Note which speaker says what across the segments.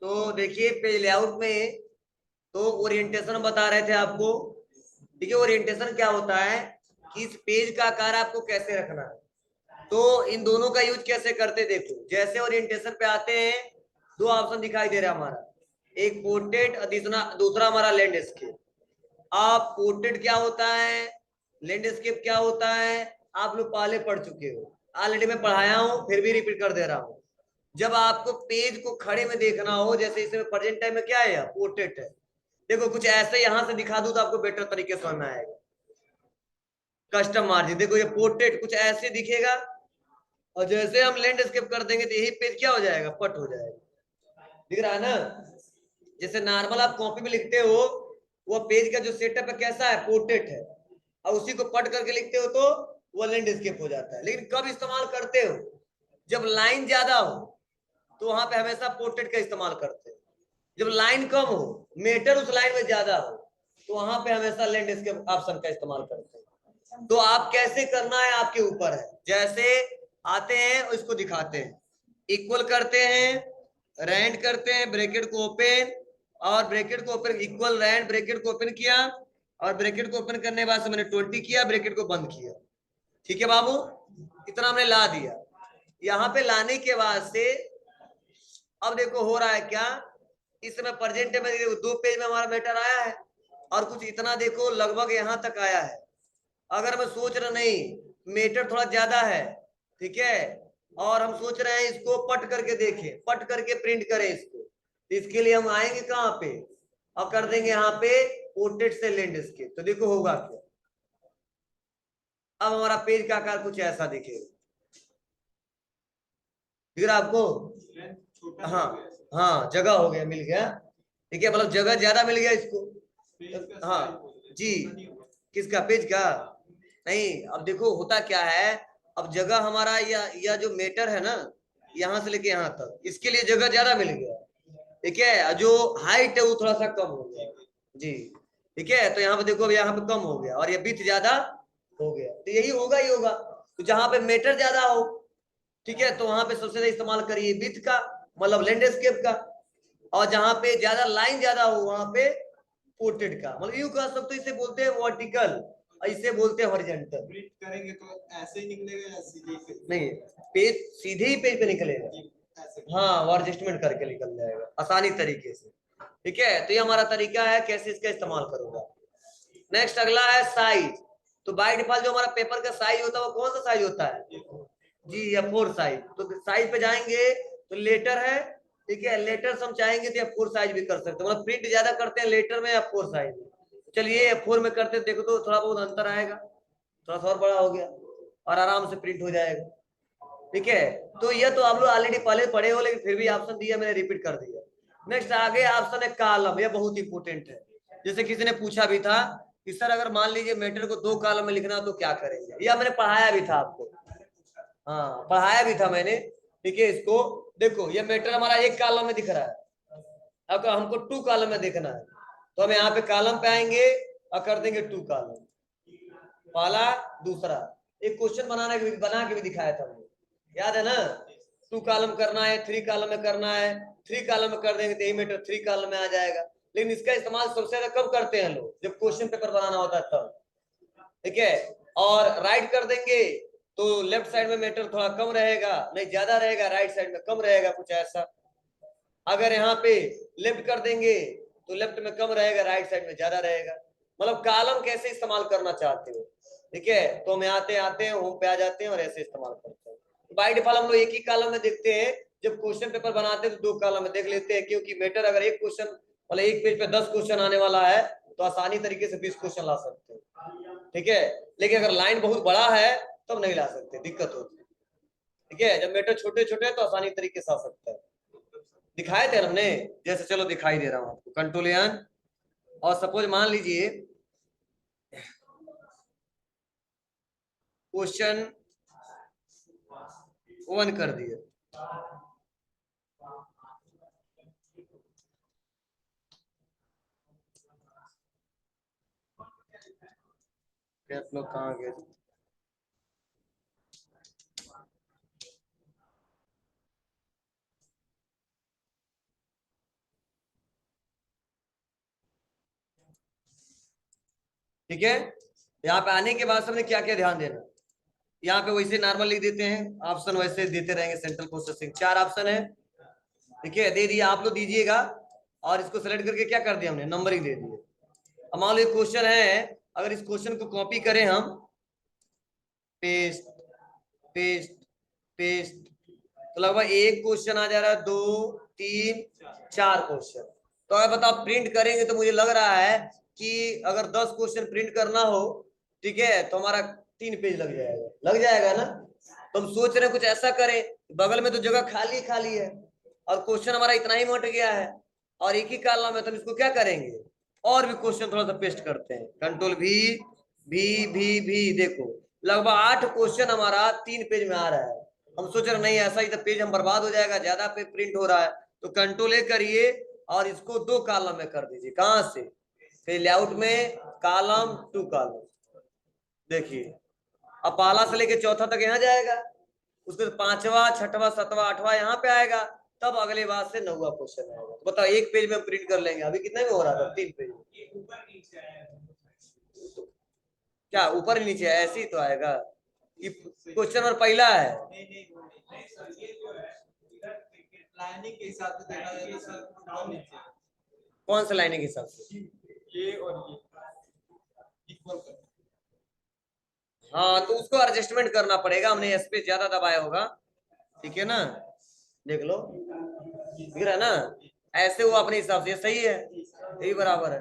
Speaker 1: तो देखिए page layout में तो ओरिएंटेशन बता रहे थे आपको। देखिए ओरिएंटेशन क्या होता है कि इस पेज का आकार आपको कैसे रखना है, तो इन दोनों का यूज कैसे करते देखो। जैसे ओरिएंटेशन पे आते हैं, दो ऑप्शन दिखाई दे रहा है हमारा, एक पोर्ट्रेट और दूसरा हमारा लैंडस्केप। आप पोर्ट्रेट क्या होता है, लैंडस्केप क्या होता है, आप लोग पहले पढ़ चुके हो, ऑलरेडी मैं पढ़ाया हूं, फिर भी रिपीट कर दे रहा हूं। जब आपको पेज को खड़े में देखना हो, जैसे इसमें प्रेजेंट टाइम में क्या है, पोर्ट्रेट है, देखो कुछ ऐसे यहां से दिखा दूं तो आपको बेटर तरीके से समझ में आएगा। कस्टम मार्जिन देखो, ये पोर्ट्रेट कुछ ऐसे दिखेगा, और जैसे हम लैंडस्केप कर देंगे तो यही पेज क्या हो जाएगा, पट हो जाएगा। दिख रहा है ना। जैसे नॉर्मल आप कॉपी में लिखते हो, वो पेज का जो सेटअप है कैसा है, पोर्ट्रेट है, और उसी को पट करके लिखते हो तो वो लैंडस्केप हो जाता है। लेकिन कब इस्तेमाल करते हो, जब लाइन ज्यादा हो तो वहां पे हमेशा पोर्ट्रेट का इस्तेमाल करते हैं। जब लाइन कम हो, मेटर उस लाइन में ज्यादा हो, तो वहां पे हमेशा लैंडस्केप ऑप्शन का इस्तेमाल करते हैं। तो आप कैसे करना है आपके ऊपर है। जैसे आते हैं और इसको दिखाते हैं, इक्वल करते हैं, रैंड करते हैं, ब्रैकेट को ओपन, और ब्रैकेट को ओपन, इक्वल रैंड, ब्रैकेट को ओपन किया, और ब्रैकेट को ओपन करने के बाद से मैंने 20 किया, ब्रैकेट को बंद किया। ठीक है बाबू, इतना हमने ला दिया। यहाँ पे लाने के बाद से अब देखो हो रहा है क्या, इस समय प्रेजेंट में दो पेज में हमारा मैटर आया है, और कुछ इतना देखो लगभग यहां तक आया है। अगर मैं सोच रहा नहीं मैटर थोड़ा ज्यादा है, ठीक है, और हम सोच रहे हैं इसको पट करके देखें, पट करके प्रिंट करें इसको, तो इसके लिए हम आएंगे कहाँ पे, और कर देंगे यहाँ पे पोर्ट्रेट से लैंडस्केप। तो देखो होगा क्या, अब हमारा पेज का आकार कुछ ऐसा दिखेगा। दिख रहा आपको, हाँ हाँ, जगह हो गया, मिल गया। ठीक है, मतलब जगह ज्यादा मिल गया इसको। हाँ जी, किसका, पेज का। नहीं, अब देखो होता क्या है, अब जगह हमारा या जो मेटर है ना, यहाँ से लेके यहाँ तक, इसके लिए जगह ज्यादा मिल गया। ठीक है, जो हाइट है वो थोड़ा सा कम हो गया जी। ठीक है, तो यहाँ पे देखो, अब यहाँ पे कम हो गया, और ये विड्थ ज्यादा हो गया, तो यही होगा ही होगा। तो जहां पे मेटर ज्यादा हो, ठीक है, तो वहां पे सबसे ज्यादा इस्तेमाल करिए विड्थ का, मतलब लैंडस्केप का। और जहां पे ज्यादा लाइन ज्यादा हो वहां पे पोर्ट्रेट का, मतलब यूं कह सकते हो, इसे बोलते हैं वर्टिकल और इसे बोलते हैं हॉरिजॉन्टल।
Speaker 2: प्रिंट करेंगे तो ऐसे ही निकलेगा या सीधे ही
Speaker 1: नहीं, पेज सीधे ही पेज पे निकलेगा,
Speaker 2: ऐसे?
Speaker 1: हाँ, वो एडजस्टमेंट करके निकल जाएगा आसानी तरीके से। ठीक है, तो ये हमारा तरीका है कैसे इसका इस्तेमाल करूंगा। नेक्स्ट अगला है साइज। तो बाय डिफॉल्ट जो हमारा पेपर का साइज होता है वो कौन सा साइज होता है जी, A4 साइज। तो साइज पे जाएंगे तो लेटर है, ठीक है, लेटर हम चाहेंगे तो A4 साइज भी कर सकते हैं, मतलब प्रिंट ज्यादा करते हैं लेटर में A4 साइज में। चलिए A4 में करते, देखो तो थोड़ा बहुत अंतर आएगा, थोड़ा सा और बड़ा हो गया, और आराम से प्रिंट हो जाएगा। ठीक है, तो ये तो आप लोग ऑलरेडी पहले पढ़े हो, लेकिन फिर भी ऑप्शन दिया मैंने, रिपीट कर दिया। नेक्स्ट आगे ऑप्शन है कॉलम, ये बहुत इंपोर्टेंट है। जैसे किसी ने पूछा भी था कि सर अगर मान लीजिए मैटर को 2 कॉलम में लिखना तो क्या करेंगे, या मैंने पढ़ाया भी था आपको, हाँ पढ़ाया भी था मैंने। ठीक है, इसको देखो, ये मैटर हमारा 1 कॉलम में दिख रहा है, अब हमको 2 कॉलम में देखना है, तो हम यहाँ पे कॉलम पे आएंगे और कर देंगे 2 कॉलम, पहला दूसरा। एक क्वेश्चन बना के भी दिखाया था हमने, याद है ना। 2 कॉलम करना है, 3 कॉलम में करना है, 3 कॉलम में कर देंगे तो यही मैटर 3 कॉलम में आ जाएगा। लेकिन इसका इस्तेमाल सबसे ज्यादा कब करते हैं लोग, जब क्वेश्चन पेपर बनाना होता है तब। ठीक है, और राइट कर देंगे तो लेफ्ट साइड में मैटर थोड़ा कम रहेगा, नहीं ज्यादा रहेगा, राइट साइड में कम रहेगा, कुछ ऐसा। अगर यहाँ पे लेफ्ट कर देंगे तो लेफ्ट में कम रहेगा, राइट साइड में ज्यादा रहेगा। मतलब कॉलम कैसे इस्तेमाल करना चाहते हो। ठीक है, तो हम आते आते हैं होम पे आ जाते हैं और ऐसे इस्तेमाल करते हैं। बाय डिफॉल्ट हम लोग एक ही कॉलम में देखते हैं, जब क्वेश्चन पेपर बनाते हैं तो 2 कॉलम में देख लेते हैं, क्योंकि मैटर अगर एक क्वेश्चन मतलब एक पेज पे 10 क्वेश्चन आने वाला है तो आसानी तरीके से 20 क्वेश्चन ला सकते हैं। ठीक है, लेकिन अगर लाइन बहुत बड़ा है तब नहीं ला सकते, दिक्कत होती है। ठीक है, जब मैटर छोटे छोटे है तो आसानी तरीके से आ सकता है। दिखाए थे हमने, जैसे चलो दिखाई दे रहा हूं आपको, कंट्रोल एन, और सपोज मान लीजिए क्वेश्चन 1 कर दिए, आप लोग कहाँ गए, ठीक है, यहाँ पे आने के बाद सबने क्या क्या ध्यान देना, यहाँ पे वैसे नॉर्मल लिख देते हैं, ऑप्शन वैसे देते रहेंगे, सेंट्रल प्रोसेसिंग 4 ऑप्शन है, ठीक है, दे दिया, आप लोग दीजिएगा, और इसको सेलेक्ट करके क्या कर दिया हमने, नंबरिंग दे दिए। अब मान लो क्वेश्चन है, अगर इस क्वेश्चन को कॉपी करें हम, पेस्ट पेस्ट पेस्ट, तो लगभग एक क्वेश्चन आ जा रहा है, 2 3 4 क्वेश्चन। तो अगर बताओ प्रिंट करेंगे तो मुझे लग रहा है कि अगर 10 क्वेश्चन प्रिंट करना हो, ठीक है, तो हमारा 3 पेज लग जाएगा ना। तो हम सोच रहे हैं कुछ ऐसा करें, बगल में तो जगह खाली खाली है, और क्वेश्चन हमारा इतना ही मट गया है, और एक ही कॉलम है, तो हम इसको क्या करेंगे, और भी क्वेश्चन थोड़ा सा पेस्ट करते हैं, कंट्रोल भी, देखो लगभग 8 क्वेश्चन हमारा 3 पेज में आ रहा है। हम सोच रहे नहीं, ऐसा ही तो पेज हम बर्बाद हो जाएगा, ज्यादा पे प्रिंट हो रहा है, तो कंट्रोल ए करिए और इसको 2 कॉलम में कर दीजिए। कहां से, फिर लेआउट में कॉलम 2 कॉलम, देखिए अब पहला से लेके चौथा तक यहाँ जाएगा, उसके बाद 5वां 6वां 7वां 8वां यहाँ पे आएगा, तब अगले बार से 9वां क्वेश्चन आएगा। तो बताओ एक पेज में प्रिंट कर लेंगे, अभी कितने में हो रहा था, 3 पेज, क्या ऊपर नीचे ऐसे ही तो आएगा, क्वेश्चन नंबर पहला है,
Speaker 2: लाइनिंग के हिसाब से देखा जाए तो सर ऊपर नीचे
Speaker 1: कौन सा लाइनिंग के हिसाब से,
Speaker 2: ये और ये इक्वल कर,
Speaker 1: हाँ तो उसको एडजस्टमेंट करना पड़ेगा, हमने एस पे ज्यादा दबाया होगा, ठीक है ना, देख लो दिख रहा है ना, ऐसे वो अपने हिसाब से सही है, यही बराबर है,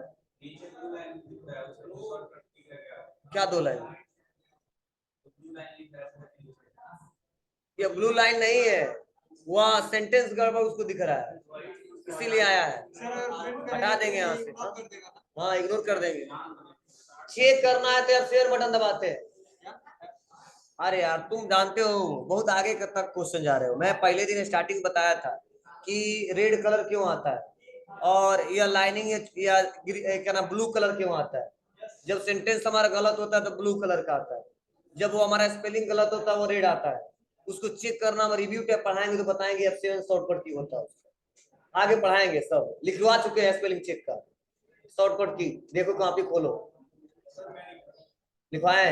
Speaker 1: क्या 2 लाइन, ये ब्लू लाइन नहीं है, वहाँ सेंटेंस गड़बड़ उसको दिख रहा है, इसीलिए आया है, हटा देंगे यहाँ से, हाँ इग्नोर कर देंगे। चेक करना है तो यार शेयर बटन दबाते हैं, अरे यार तुम जानते हो बहुत आगे तक क्वेश्चन जा रहे हो, मैं पहले दिन स्टार्टिंग बताया था कि रेड कलर क्यों आता है, और यह लाइनिंग या क्या नाम ब्लू कलर क्यों आता है, जब सेंटेंस हमारा गलत होता है तो ब्लू कलर का आता है, जब वो हमारा स्पेलिंग गलत होता है वो रेड आता है, उसको चेक करना, हम रिव्यू पे पढ़ाएंगे तो बताएंगे F7 शॉर्टकट की होता है, आगे पढ़ाएंगे, सब लिखवा चुके हैं स्पेलिंग चेक का शॉर्टकट की, देखो कॉपी खोलो, लिखवाए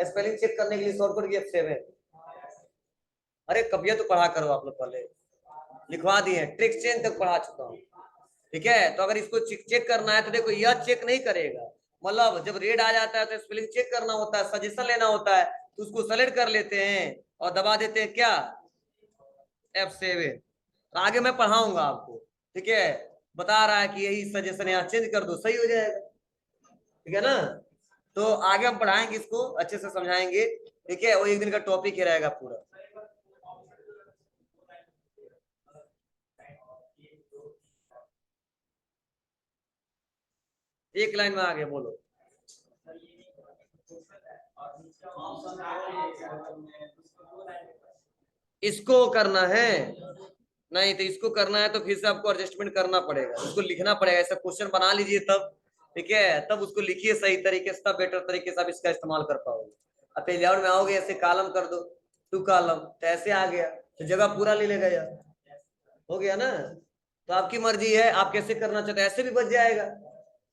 Speaker 1: स्पेलिंग चेक करने के लिए शॉर्टकट की F7, अरे कबिया तो पढ़ा करो आप लोग, पहले लिखवा दिए, ट्रिक चेन तक पढ़ा चुका हूँ, ठीक है। तो अगर इसको चेक करना है तो देखो यह चेक नहीं करेगा, मतलब जब रेड आ जाता है तो स्पेलिंग चेक करना होता है, सजेशन लेना होता है, तो उसको सेलेक्ट कर लेते हैं और दबा देते हैं क्या, F7। तो आगे मैं पढ़ाऊंगा आपको, ठीक है, बता रहा है कि यही सजेशन यहाँ चेंज कर दो, सही हो जाएगा, ठीक है ना। तो आगे हम पढ़ाएंगे, इसको अच्छे से समझाएंगे, ठीक है, वो एक दिन का टॉपिक ही रहेगा पूरा। एक लाइन में आगे बोलो, इसको करना है, नहीं तो इसको करना है तो फिर से आपको एडजस्टमेंट करना पड़ेगा, उसको लिखना पड़ेगा, ऐसा क्वेश्चन बना लीजिए तब, ठीक है, तब उसको लिखिए सही तरीके से, तब बेटर तरीके से आप इसका इस्तेमाल कर पाओगे। अब लेआउट में आओगे, ऐसे कॉलम कर दो, 2 कॉलम, तो ऐसे आ गया, तो जगह पूरा ले लेगा यार, हो गया ना। तो आपकी मर्जी है, आप कैसे करना चाहते हैं, ऐसे भी बच जाएगा,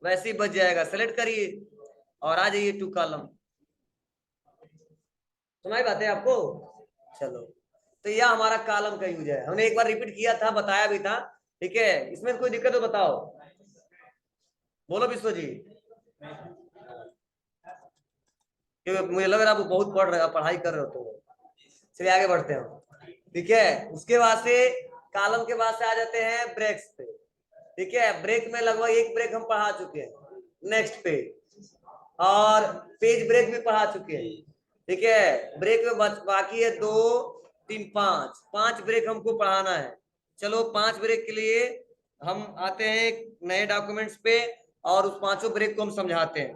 Speaker 1: वैसे ही बच जाएगा, सेलेक्ट करिए और आ जाइए 2 कॉलम, सुनाई बात है आपको, चलो। तो यह हमारा कॉलम का यूज है, हमने एक बार रिपीट किया था, बताया भी था, ठीक है, इसमें कोई दिक्कत हो बताओ, बोलो विश्व जी, क्योंकि मुझे लग रहा है वो बहुत पढ़ रहे हो, पढ़ाई कर रहे हो, तो चलिए आगे बढ़ते हैं, ठीक है। उसके बाद से कॉलम के बाद से आ जाते हैं ब्रेक्स पे, ठीक है, ब्रेक में लगभग एक ब्रेक हम पढ़ा चुके हैं, नेक्स्ट पे, और पेज ब्रेक भी पढ़ा चुके हैं, ठीक है, ब्रेक में बाकी है 2 3 5 ब्रेक हमको पढ़ाना है। चलो 5 ब्रेक के लिए हम आते हैं नए डॉक्यूमेंट्स पे, और उस 5 ब्रेक को हम समझाते हैं,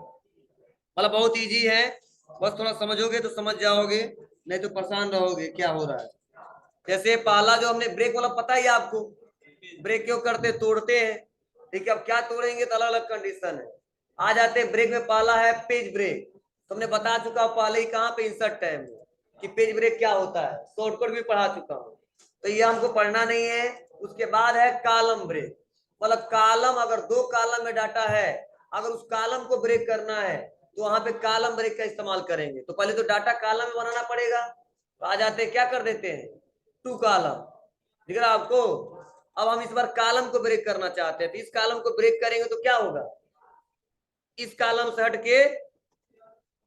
Speaker 1: मतलब बहुत इजी है, बस थोड़ा समझोगे तो समझ जाओगे, नहीं तो परेशान रहोगे क्या हो रहा है। जैसे पहला जो हमने ब्रेक वाला पता ही आपको, ब्रेक क्यों करते, तोड़ते हैं, ठीक है, अब क्या तोड़ेंगे तो अलग अलग कंडीशन है, आ जाते हैं ब्रेक में, पहला है पेज ब्रेक, तुमने बता चुका पहले ही कहाँ पे इंसर्ट टाइम में कि पेज ब्रेक क्या होता है, शॉर्टकट भी पढ़ा चुका हूँ, तो ये हमको पढ़ना नहीं है। उसके बाद है कॉलम ब्रेक, मतलब कॉलम अगर 2 कॉलम में डाटा है, अगर उस कॉलम को ब्रेक करना है, तो वहां पे कॉलम ब्रेक का इस्तेमाल करेंगे। तो पहले तो डाटा कॉलम में बनाना पड़ेगा, तो आ जाते हैं क्या कर देते हैं, 2 कॉलम, दिख रहा आपको। अब हम इस बार कॉलम को ब्रेक करना चाहते हैं, तो इस कॉलम को ब्रेक करेंगे तो क्या होगा, इस कॉलम से हट के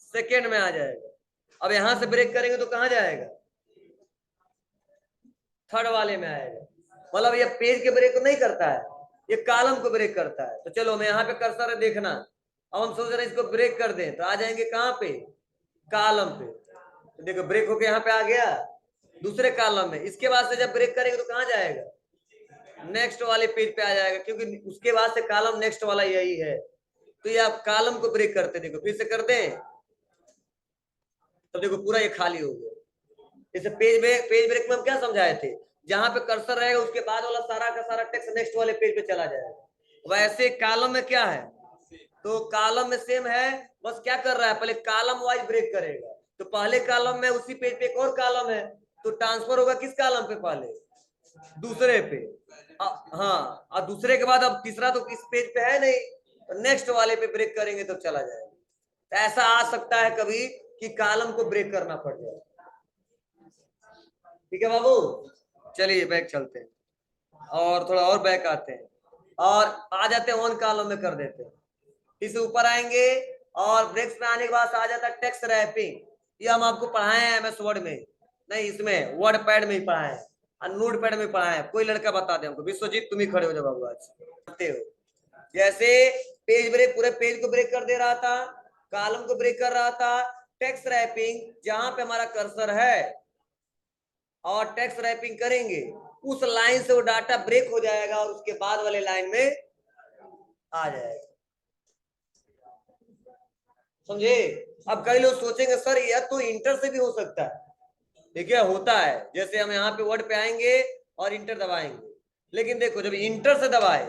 Speaker 1: सेकेंड में आ जाएगा। अब यहां से ब्रेक करेंगे तो कहां जाएगा, थर्ड वाले में आएगा। मतलब ये पेज के ब्रेक को नहीं करता है, ये कॉलम को ब्रेक करता है। तो चलो मैं यहाँ पे कर्सर है देखना, अब हम सोच रहे हैं इसको ब्रेक कर दें, तो आ जाएंगे कहां पे, कॉलम पे। तो देखो ब्रेक होके यहाँ पे आ गया दूसरे कॉलम में। इसके बाद से जब ब्रेक करेंगे तो कहां जाएगा, नेक्स्ट वाले पेज पे आ जाएगा, क्योंकि उसके बाद से कॉलम नेक्स्ट वाला यही है। तो ये आप कॉलम को ब्रेक करते, देखो फिर से कर दें, तो देखो पूरा ये खाली हो गया। जैसे पेज ब्रेक में हम क्या समझाए थे, जहां पे कर्सर रहेगा उसके बाद वाला सारा का सारा टेक्स्ट नेक्स्ट वाले पेज पे चला जाएगा। वैसे कॉलम में क्या है, तो कॉलम में सेम है, बस क्या कर रहा है, पहले कॉलम वाइज ब्रेक करेगा। तो पहले कॉलम में उसी पेज पे एक और कॉलम है, तो ट्रांसफर होगा किस कॉलम पे, पहले दूसरे पे। हाँ, और दूसरे के बाद अब तीसरा तो इस पेज पे है नहीं, तो नेक्स्ट वाले पे ब्रेक करेंगे तो चला जाएगा। तो ऐसा आ सकता है कभी कि कॉलम को ब्रेक करना पड़ जाए। ठीक है बाबू, चलिए बैक चलते हैं और थोड़ा और बैक आते हैं और आ जाते हैं वन कॉलम में कर देते हैं। इसे ऊपर आएंगे और ब्रेक्स में आने के बाद आ जाता है टेक्स्ट रैपिंग। ये हम आपको पढ़ाए हैं एमएस वर्ड में, नहीं इसमें वर्ड पैड में ही पढ़ाए हैं और नोट पैड में पढ़ाए हैं। कोई लड़का बता दे हमको, विश्वजीत तुम ही खड़े हो जाओ बाबू आज करते हो। जैसे पेज ब्रेक, पूरे पेज को ब्रेक कर दे रहा था, कॉलम को ब्रेक कर रहा था। टेक्स्ट रैपिंग जहां पे हमारा कर्सर है और टेक्स्ट रैपिंग करेंगे, उस लाइन से वो डाटा ब्रेक हो जाएगा और उसके बाद वाले लाइन में आ जाएगा। समझे। अब कई लोग सोचेंगे सर यह तो इंटर से भी हो सकता है। देखिए होता है, जैसे हम यहाँ पे वर्ड पे आएंगे और इंटर दबाएंगे, लेकिन देखो जब इंटर से दबाए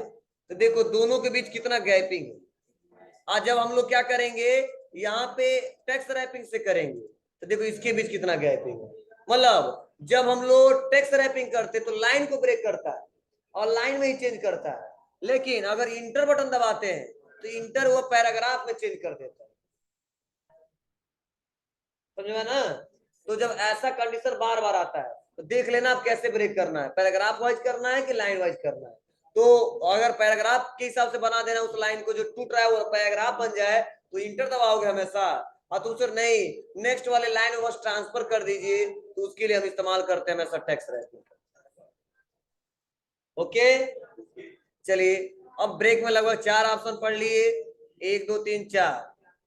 Speaker 1: तो देखो दोनों के बीच कितना गैपिंग है। आज जब हम लोग क्या करेंगे, यहाँ पे टेक्स्ट रैपिंग से करेंगे तो देखो इसके बीच कितना गैपिंग है। मतलब जब हम लोग टेक्स्ट रैपिंग करते तो लाइन को ब्रेक करता है और लाइन में ही चेंज करता है, लेकिन अगर इंटर बटन दबाते हैं तो इंटर वो पैराग्राफ में चेंज कर देता है। समझ ना। तो जब ऐसा कंडीशन बार बार आता है तो देख लेना आप कैसे ब्रेक करना है, पैराग्राफ वाइज करना है कि लाइन वाइज करना है। तो अगर पैराग्राफ के हिसाब से बना देना, उस लाइन को जो टूट रहा है वो पैराग्राफ बन जाए, तो इंटर दबाओगे हमेशा। और तो फिर नहीं, नेक्स्ट वाले लाइन में बस ट्रांसफर कर दीजिए, तो उसके लिए हम इस्तेमाल करते हैं हमेशा टेक्स्ट रैपिंग। ओके चलिए, अब ब्रेक में लगभग 4 ऑप्शन पढ़ लिए, 1 2 3 4।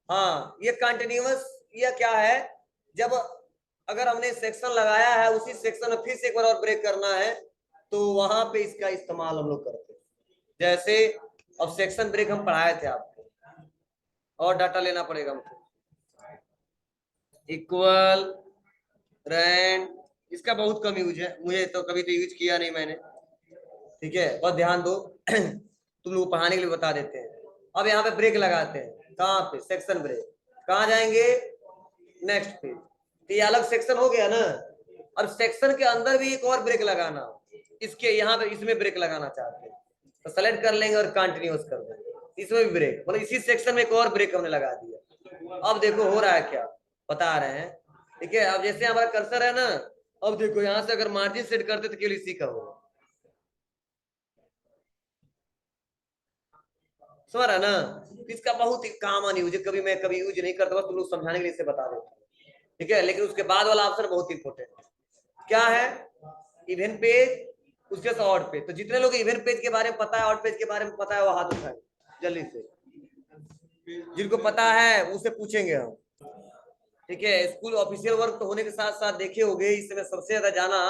Speaker 1: हाँ, ये कंटिन्यूअस, ये क्या है, जब अगर हमने सेक्शन लगाया है उसी सेक्शन में फिर से एक बार और ब्रेक करना है तो वहां पे इसका इस्तेमाल हम लोग करते हैं। जैसे अब सेक्शन ब्रेक हम पढ़ाए थे आपको, और डाटा लेना पड़ेगा हमको, इक्वल रैंड, इसका बहुत कम यूज है, मुझे तो कभी तो यूज किया नहीं मैंने। ठीक है, बहुत ध्यान दो तुम लोग पढ़ाने के लिए बता देते हैं। अब यहाँ पे ब्रेक लगाते हैं, कहाँ पे, सेक्शन ब्रेक। कहाँ जाएंगे, नेक्स्ट पेज। तो ये अलग सेक्शन हो गया ना। अब सेक्शन के अंदर भी एक और ब्रेक लगाना, इसके यहाँ पे इसमें ब्रेक लगाना चाहते हैं तो सेलेक्ट कर लेंगे और कंटिन्यूअस कर देंगे। इसमें भी ब्रेक, मतलब इसी सेक्शन में एक और ब्रेक हमने लगा दिया। अब देखो हो रहा है क्या, बता रहे हैं। ठीक है, अब जैसे हमारा कर्सर है ना, अब देखो यहाँ से अगर मार्जिन सेट करते तो केवल इसी का होगा, समझ रहा ना। इसका बहुत ही कॉमन यूज है, कभी मैं कभी यूज नहीं करता, बस तुम लोग समझाने के लिए इसे बता देता हूँ। ठीक है, लेकिन उसके बाद वाला ऑप्शन बहुत इंपॉर्टेंट है। क्या है, इवेंट पेज, उसके साथ ऑड पेज। तो जितने लोग इवेंट पेज के बारे में पता है, ऑड पेज के बारे में पता है, वो हाथ उठाए जल्दी से। जिनको पता है उसे पूछेंगे हम। ठीक है, स्कूल ऑफिशियल वर्क तो होने के साथ साथ देखे होंगे इसमें सबसे ज्यादा जाना।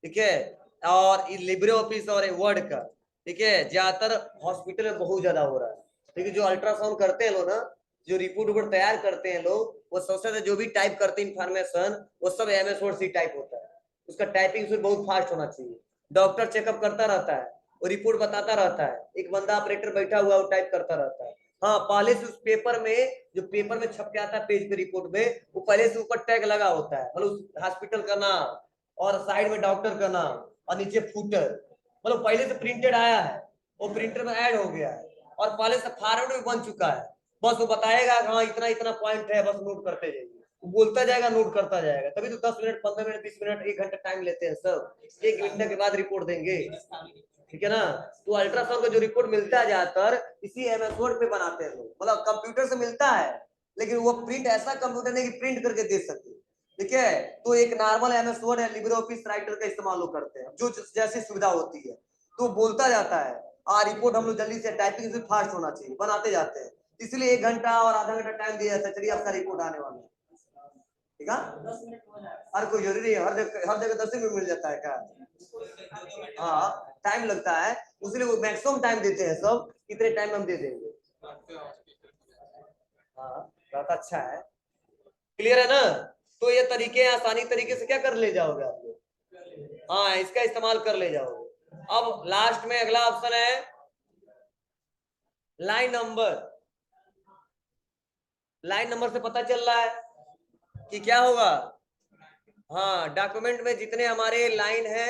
Speaker 1: ठीक है, और लिब्रे ऑफिस और वर्ड का, ठीक है, ज्यादातर हॉस्पिटल में बहुत ज्यादा हो रहा है। ठीक है, जो अल्ट्रासाउंड करते हैं लोग ना, जो रिपोर्ट वोट तैयार करते हैं लोग, वो सबसे ज्यादा जो भी टाइप करते हैं इंफॉर्मेशन, वो सब एमएस वर्ड से टाइप होता है। उसका टाइपिंग फिर बहुत फास्ट होना चाहिए। डॉक्टर चेकअप करता रहता है, वो रिपोर्ट बताता रहता है, एक बंदा ऑपरेटर बैठा हुआ वो टाइप करता रहता है। हाँ, पहले से उस पेपर में, जो पेपर में छप के आता है पेज पे रिपोर्ट में, वो पहले से ऊपर टैग लगा होता है, मतलब उस हॉस्पिटल का नाम और साइड में डॉक्टर का नाम और नीचे फूटर, मतलब पहले से प्रिंटेड आया है, वो प्रिंटर में ऐड हो गया है और पहले से फॉर्मेट में बन चुका है। बस वो बताएगा हाँ इतना इतना पॉइंट है, बस नोट करते जाइए, वो बोलता जाएगा, नोट करता जाएगा। तभी तो 10 मिनट, 15 मिनट, 20 मिनट, 1 घंटा टाइम लेते हैं सब, 1 घंटे के बाद रिपोर्ट देंगे, ठीक है ना। तो अल्ट्रासाउंड का जो रिपोर्ट मिलता है ज्यादातर इसी एमएस वर्ड पे बनाते हैं लोग, मतलब कंप्यूटर से मिलता है, लेकिन वो प्रिंट ऐसा कंप्यूटर नहीं कि प्रिंट करके दे सके, ठीक है। तो एक नॉर्मल एमएस वर्ड है, लिब्रे ऑफिस राइटर का इस्तेमाल लोग करते हैं, जो जैसी सुविधा होती है, तो बोलता जाता है रिपोर्ट हम लोग जल्दी से, टाइपिंग से फास्ट होना चाहिए, बनाते जाते हैं, इसलिए 1 घंटा और आधा घंटा टाइम दिया जाता है। चलिए आपका रिपोर्ट आने वाला है, ठीक है। हर कोई जरूरी नहीं है, हर जगह 10 मिनट मिल जाता है क्या? हाँ टाइम लगता है, इसलिए वो मैक्सिमम टाइम देते हैं सब, कितने टाइम हम दे देंगे। हाँ बात अच्छा है, क्लियर है ना। तो ये तरीके आसानी तरीके से क्या कर ले जाओगे आप लोग, हाँ इसका इस्तेमाल कर ले जाओगे। अब लास्ट में अगला ऑप्शन है लाइन नंबर। लाइन नंबर से पता चल रहा है कि क्या होगा, हाँ डॉक्यूमेंट में जितने हमारे लाइन है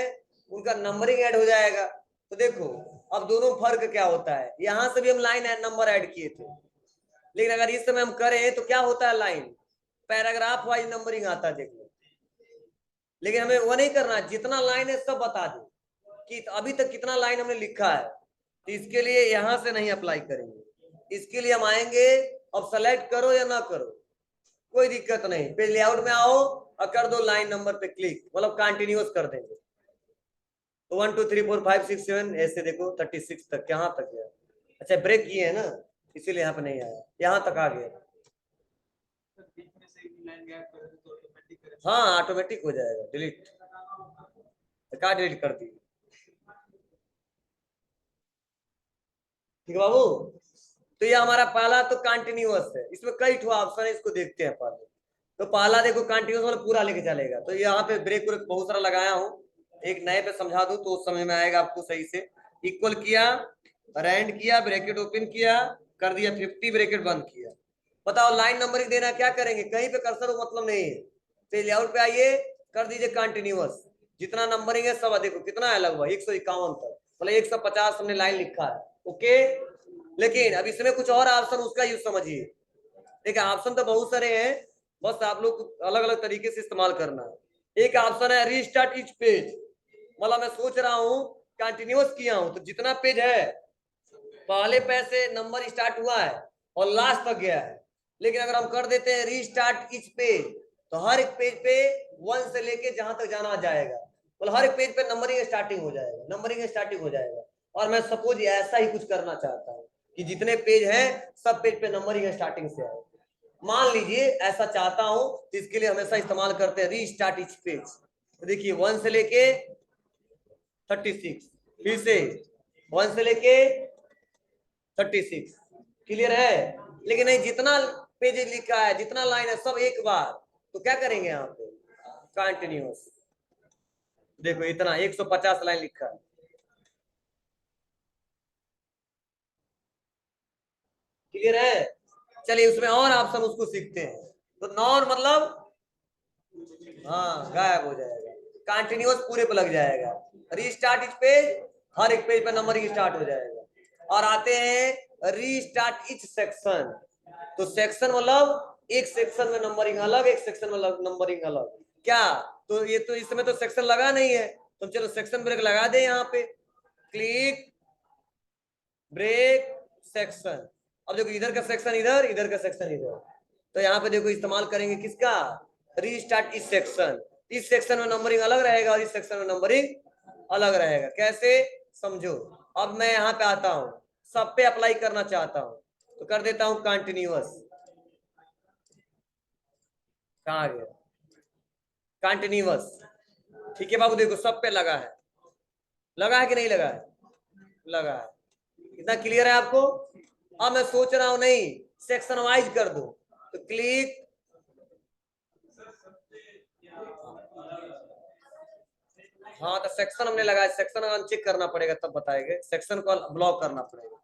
Speaker 1: उनका नंबरिंग ऐड हो जाएगा। तो देखो अब दोनों फर्क क्या होता है, यहां से भी हम लाइन नंबर ऐड किए थे, लेकिन अगर इस समय हम करें तो क्या होता है, लाइन पैराग्राफ वाइज नंबरिंग आता है, देख लो। लेकिन हमें वो नहीं करना, जितना लाइन है सब बता दो कि अभी तक कितना लाइन हमने लिखा है, तो इसके लिए यहां से नहीं अप्लाई करेंगे, इसके लिए हम आएंगे, अब सेलेक्ट करो या ना करो कोई दिक्कत नहीं, फिर लेआउट में आओ और कर दो लाइन नंबर पे क्लिक, मतलब कंटिन्यूअस कर देंगे। तो 1 2 3 4 5 6 7 ऐसे देखो 36 तक, कहाँ तक गया, अच्छा ब्रेक किए है ना, इसीलिए यहाँ पे नहीं आया, यहाँ तक आ गया। हाँ ऑटोमेटिक हो जाएगा, डिलीट, कहाँ डिलीट कर दी, ठीक है बाबू। तो ये हमारा पहला तो कंटिन्यूअस है, इसमें कई ठो ऑप्शन है, इसको देखते हैं पहले। तो पहला देखो कंटिन्यूअस वाला पूरा लेके चलेगा, तो यहाँ पे ब्रेक ब्रेक बहुत सारा लगाया हूँ, एक नए पे समझा दूं तो समझ में आएगा आपको सही से। इक्वल किया, रैंड किया, ब्रैकेट ओपन किया, कर दिया 50, ब्रैकेट बंद किया। बताओ लाइन नंबरिंग देना क्या करेंगे, कहीं पे कर्सर हो मतलब नहीं है, तो लेआउट पे आइए, कर दीजिए कंटिन्यूअस, जितना नंबरिंग है सब देखो कितना है, लगभग 151 तक, मतलब 150 हमने लाइन लिखा है, ओके। लेकिन अब इसमें कुछ और ऑप्शन, उसका यूज समझिए, देखिए ऑप्शन तो बहुत सारे हैं, बस आप लोग अलग अलग तरीके से इस्तेमाल करना है। एक ऑप्शन है रीस्टार्ट ईच पेज, मतलब मैं सोच रहा हूँ कंटिन्यूअस किया हूं तो जितना पेज है पहले पेज से नंबर स्टार्ट हुआ है और लास्ट तक गया है, लेकिन अगर हम कर देते हैं रीस्टार्ट ईच पेज, तो हर एक पेज पे 1 से लेके जहां तक जाना जाएगा, मतलब हर एक पेज पे नंबरिंग स्टार्टिंग हो जाएगा, नंबरिंग स्टार्टिंग हो जाएगा। और मैं सपोज ऐसा ही कुछ करना चाहता हूँ कि जितने पेज हैं सब पेज पे नंबरिंग स्टार्टिंग से आए, मान लीजिए ऐसा चाहता हूं, तो इसके लिए हमेशा इस्तेमाल करते हैं रीस्टार्ट ईच पेज। तो देखिए 1 से लेके 36, फिर से 1 से लेके 36, क्लियर है। लेकिन नहीं, जितना पेज लिखा है, जितना लाइन है सब एक बार, तो क्या करेंगे यहाँ पे कंटिन्यूअस, देखो इतना 150 लाइन लिखा है, क्लियर है। चलिए उसमें और ऑप्शन उसको सीखते हैं, तो नॉन मतलब हाँ गायब हो जाएगा, कंटिन्यूअस पूरे पे लग जाएगा, रीस्टार्ट इच पेज, हर एक पेज पे नंबरिंग स्टार्ट हो जाएगा। और आते हैं रीस्टार्ट इच सेक्शन, तो सेक्शन मतलब एक सेक्शन में नंबरिंग अलग, एक सेक्शन में नंबरिंग अलग, क्या, तो ये तो इसमें तो सेक्शन लगा नहीं है, तो चलो सेक्शन ब्रेक लगा दे, यहाँ पे क्लिक ब्रेक सेक्शन। अब देखो इधर का सेक्शन इधर, इधर का सेक्शन इधर, तो यहाँ पे देखो इस्तेमाल करेंगे किसका, रीस्टार्ट इस सेक्शन, इस सेक्शन में नंबरिंग अलग रहेगा और इस सेक्शन में नंबरिंग अलग रहेगा, कैसे समझो। अब मैं यहाँ पे आता हूँ, सब पे अप्लाई करना चाहता हूँ, तो कर देता हूँ कंटिन्यूअस, कहाँ गया कंटिन्यूअस, ठीक है बाबू, देखो सब पे लगा है, लगा है कि नहीं लगा है, लगा है, इतना क्लियर है आपको। अब मैं सोच रहा हूं नहीं सेक्शन वाइज कर दो, तो क्लिक, हाँ तो सेक्शन हमने लगाया, सेक्शन अनचेक करना पड़ेगा तब बताएंगे, सेक्शन को ब्लॉक करना पड़ेगा,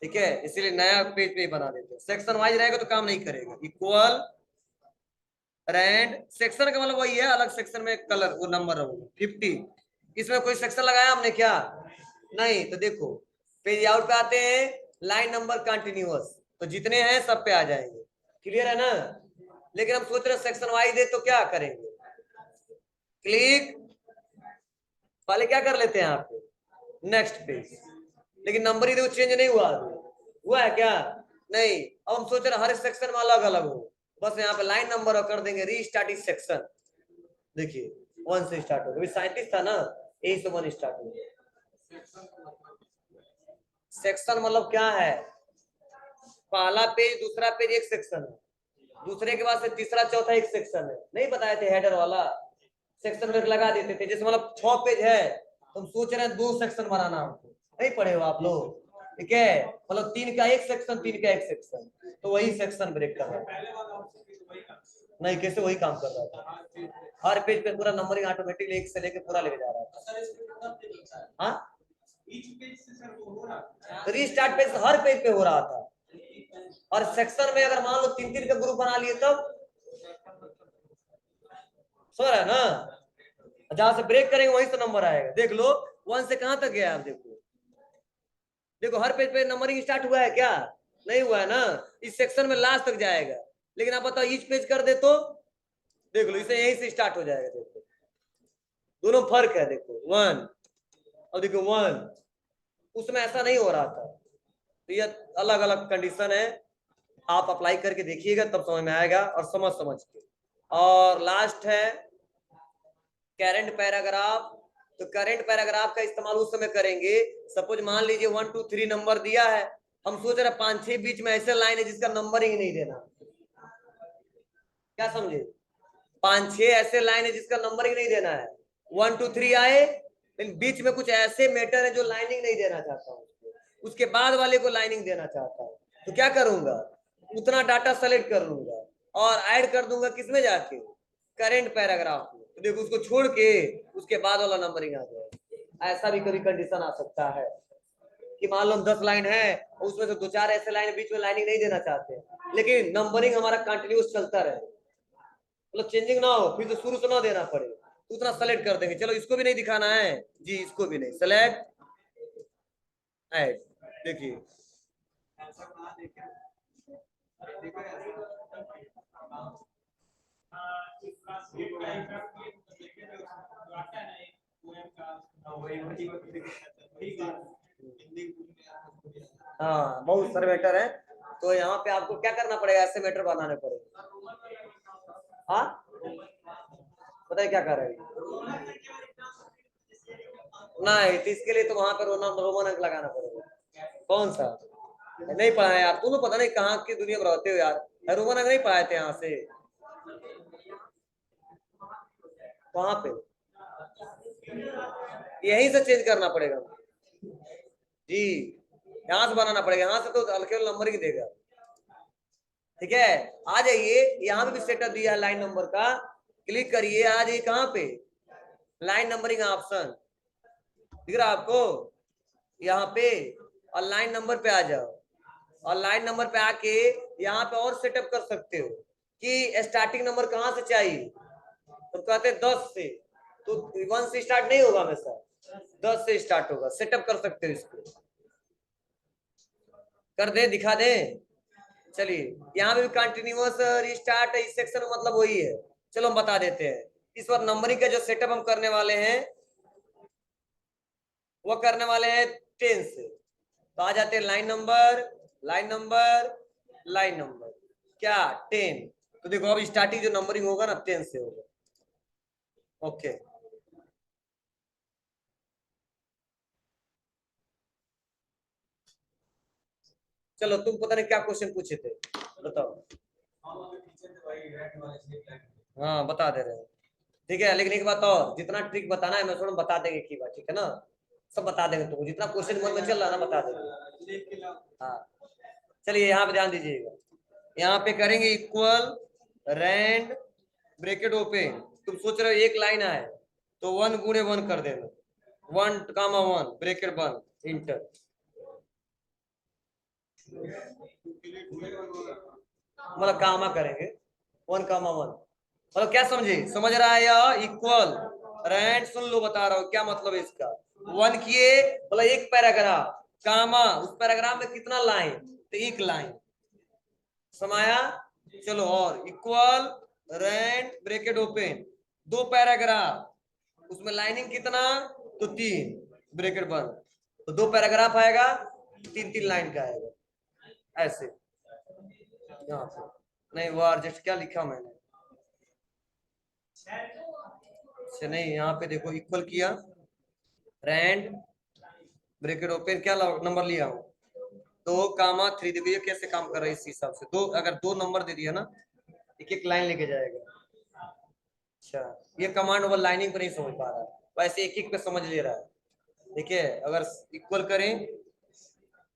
Speaker 1: ठीक है, इसीलिए नया पेज पे ही बना देते हैं, सेक्शन वाइज रहेगा तो काम नहीं करेगा। इक्वल रैंड सेक्शन का मतलब वही है, अलग सेक्शन में कलर वो नंबर होगा 50, इसमें कोई सेक्शन लगाया हमने क्या, नहीं, तो देखो पेज आउट पे आते हैं लाइन नंबर कंटिन्यूअस, तो जितने हैं सब पे आ जाएंगे। क्लियर है ना? लेकिन हम सोच रहे सेक्शन वाइज दे तो क्या करेंगे, क्लिक पहले क्या कर लेते हैं यहाँ पे नेक्स्ट पेज, लेकिन नंबर ही देखो चेंज नहीं हुआ, हुआ है क्या? नहीं। अब हम सोच रहे हर सेक्शन में अलग अलग हो, बस यहाँ पे लाइन नंबर कर देंगे रीस्टार्ट इस सेक्शन। देखिए 1 से स्टार्ट होगा, साइंटिस्ट था ना, यही से 1 स्टार्ट होगा। सेक्शन मतलब क्या है, पहला पेज दूसरा पेज एक सेक्शन है, दूसरे के बाद से तीसरा चौथा एक सेक्शन है। नहीं बताए थे हेडर वाला सेक्शन में लगा देते थे, जैसे मतलब 6 पेज है तो हम सोच रहे हैं 2 सेक्शन बनाना हमको, नहीं पढ़े हो आप लोग? ठीक है, मतलब 3 का एक सेक्शन 3 का एक सेक्शन, तो वही सेक्शन ब्रेक कर रहा था। नहीं कैसे वही काम कर रहा था, हर पेज पे पूरा नंबरिंग ऑटोमेटिकली एक से लेके पूरा लेके जा रहा था। हाँ रीस्टार्ट पेज हर पेज पे हो रहा था, और सेक्शन में अगर मान लो 3-3 का ग्रुप बना लिए तब सो रहा है ना, जहां से ब्रेक करेंगे वहीं से नंबर आएगा। देख लो 1 से कहां तक गया, आप देखो, देखो हर पेज पे नंबरिंग स्टार्ट हुआ है क्या? नहीं हुआ है ना, इस सेक्शन में लास्ट तक जाएगा। लेकिन आप बताओ ईच पेज कर दे तो देख लो इसे यहीं से स्टार्ट हो जाएगा। देखो दोनों फर्क है, देखो 1 और देखो 1, उसमें ऐसा नहीं हो रहा था। तो ये अलग अलग कंडीशन है, आप अप्लाई करके देखिएगा तब समझ में आएगा, और समझ के। और लास्ट है करंट पैराग्राफ। तो करंट पैराग्राफ का इस्तेमाल उस समय करेंगे, सपोज मान लीजिए 1 2 3 नंबर दिया है, हम सोच रहे 5-6 बीच में ऐसे लाइन है जिसका नंबर ही नहीं देना, क्या समझे? 5-6 ऐसे लाइन है जिसका नंबर ही नहीं देना है, 1 2 3 आए, लेकिन बीच में कुछ ऐसे मैटर है जो लाइनिंग नहीं देना चाहता हूँ, उसके बाद वाले को लाइनिंग देना चाहता हूँ। तो क्या करूंगा, उतना डाटा सेलेक्ट कर लूंगा और ऐड कर दूंगा किसमें जाके, करंट पैराग्राफ में। तो देखो उसको छोड़ के उसके बाद वाला नंबरिंग आ जाए। ऐसा भी कभी कंडीशन आ सकता है कि मान लो 10 लाइन है और उसमें से 2-4 ऐसे लाइन बीच में लाइनिंग नहीं देना चाहते, लेकिन नंबरिंग हमारा कंटिन्यूस चलता रहे, मतलब चेंजिंग ना हो, फिर तो शुरू से ना देना पड़े, तो उतना सेलेक्ट कर देंगे। चलो इसको भी नहीं दिखाना है जी, इसको भी नहीं, सेलेक्ट ऐड। देखिए हाँ बहुत सारे मैटर है, तो यहाँ पे आपको क्या करना पड़ेगा, ऐसे मैटर बनाने पड़ेगा। हाँ बताइए क्या कर रहे हैं? नहीं तो इसके लिए तो वहां पर रोमन अंक लगाना पड़ेगा। कौन सा? नहीं पढ़ा यार, तुम पता नहीं कहाँ की दुनिया में रहते हो यार, रोमन अंक नहीं पढ़ाए थे यहाँ से, वहां पे यहीं से चेंज करना पड़ेगा जी, यहाँ से बनाना पड़ेगा, यहाँ से तो केवल नंबर ही देगा। ठीक है, आ जाइए, यहाँ पे भी सेटअप दिया है लाइन नंबर का, क्लिक करिए, आ जाइए कहाँ पे, लाइन नंबरिंग ऑप्शन दिख रहा है आपको यहाँ पे, और लाइन नंबर पे आ जाओ, और लाइन नंबर पे आके यहाँ पे और सेटअप कर सकते हो कि स्टार्टिंग नंबर कहाँ से चाहिए, तो कहते हैं 10 से, तो 1 से स्टार्ट नहीं होगा हमेशा, 10 से स्टार्ट होगा, सेटअप कर सकते हो इसको, कर दे दिखा दे। चलिए यहाँ पे भी कंटिन्यूअस रिस्टार्ट इस सेक्शन में मतलब वही है, चलो हम बता देते हैं। इस बार नंबरिंग का जो सेटअप हम करने वाले हैं वो करने वाले हैं 10 से, तो आ जाते हैं line number line number line number क्या 10। तो देखो अब स्टार्टिंग जो नंबरिंग होगा ना 10 से होगा। ओके चलो तुम पता नहीं क्या क्वेश्चन पूछे थे, बताओ। हाँ बता दे रहे हैं, ठीक है, लेकिन एक बात और, जितना ट्रिक बताना है मैं थोड़ा बता देंगे की बात, ठीक है ना, सब बता देंगे तुमको, जितना क्वेश्चन मन में चल रहा है ना बता देंगे। हाँ चलिए यहाँ पे ध्यान दीजिएगा, यहाँ पे करेंगे इक्वल रैंड ब्रैकेट ओपन, तुम सोच रहे हो एक लाइन है तो 1 गुणे 1 कर देना, 1,1 ब्रैकेट बंद इंटर, मतलब कामा करेंगे 1,1, मतलब क्या समझे, समझ रहा है या इक्वल रैंड, सुन लो बता रहा हूँ क्या मतलब है इसका, 1 किए मतलब एक पैराग्राफ, कामा उस पैराग्राफ में कितना लाइन, तो एक लाइन, समाया। चलो और equal round bracket open, 2 paragraph, उसमें लाइनिंग कितना, तो 3 ब्रैकेट बंद, तो 2 पैराग्राफ आएगा, 3 लाइन का आएगा ऐसे। यहाँ पे नहीं वो एडजस्ट क्या लिखा मैंने, अच्छा नहीं यहाँ पे देखो इक्वल किया, रैंड ब्रैकेट ओपन, क्या नंबर लिया हूँ 2, 3। देखो ये कैसे काम कर रहा है इस हिसाब से, 2 अगर 2 नंबर दे दिया ना, एक एक लाइन लेके जाएगा। अच्छा ये कमांड वो लाइनिंग पर नहीं समझ पा रहा है, वैसे एक एक पे समझ ले रहा है। देखिए अगर इक्वल करें,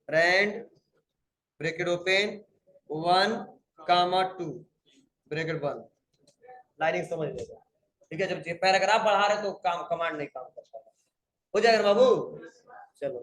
Speaker 1: रैंड ब्रैकेट ओपन 1, 2 ब्रैकेट बंद, लाइनिंग समझ लेगा। ठीक है, जब पैराग्राफ बढ़ा रहे तो काम कमांड नहीं काम करता, हो जाएगा बाबू। चलो